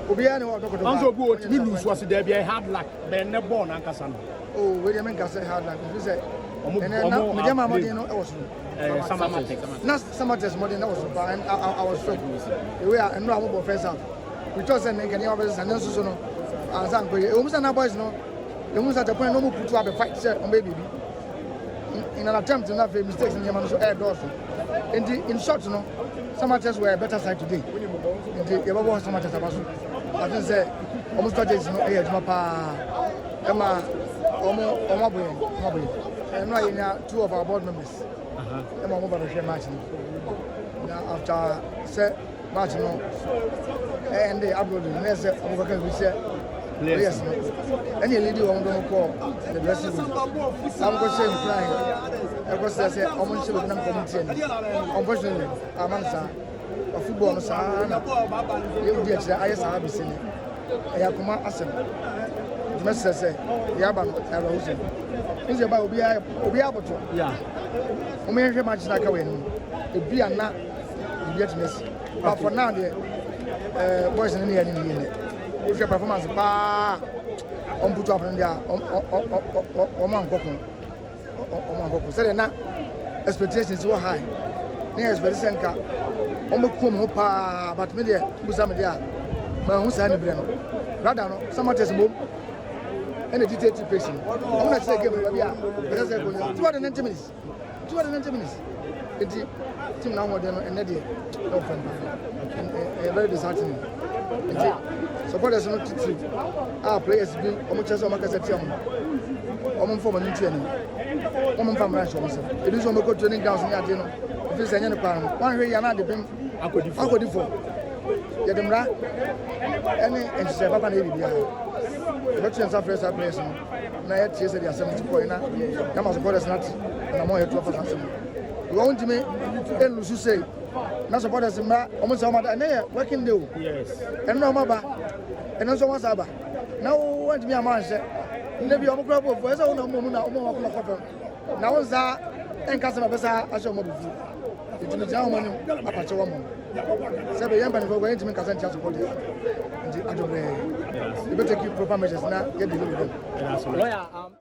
Obiara ne wa dokodo. Anzo go to lose was there be hard luck. Ben ne born ankasa no. Oh, we dey make say hard luck. You say. And then me dem amodi no e was no. Samatex modern na was so and I was shocked. The way I know am first half. We thought say nkan ya be say so no. Ansan ko e o musa na boys no. E musa Japan no mo put up a fight say on baby. In an attempt to not make mistakes in Yamano air doors. In short, no, some matches were a better side today. The Yababa some matches about I think say almost got this no air Mapa Emma Omo and no two of our board members. Emma over the match. Now after say match no and they uploaded the next over we say yes, any lady on the call the dressing room. I'm going to say flying. I was say almost with them committee. Unfortunately, Amansa a football sana. You get the IS have seen it. I have come asem. The message say Yaban Arosen. Is about be able to. Yeah. We may have much like a win. It be a not you get miss. But for now, the boys in the end. If your performance on put up in there on so na expectations were high. Near expectation ka on pa but me there busa me there ma hu sa ni bre no rather no some matters mom and a dictative person I'm not say game we are because say go 290 minutes 290 minutes the team now modern and there no fun very disheartening. Supporters not to our players be almost so much as a team. Omo form an training. Omo from ranch also. It is on go training grounds in Adeno. If it's any plan, one way yana de bim akodi for. Ya dem ra any and say papa na bibia. But you first players na yet say they are 70 na. Come supporters not na mo heto for something. We want to me and Lusu say na supporters mra almost so much na working day. Yes. And no maba. And also was aba. Now want me a man say maybe I'm crop of voice on na now was that and customer pesa asho mo bifu. It me jaw money apache wo mo. Say be yamba for going to make account support. And I don't you better keep proper measures now get the them. Lawyer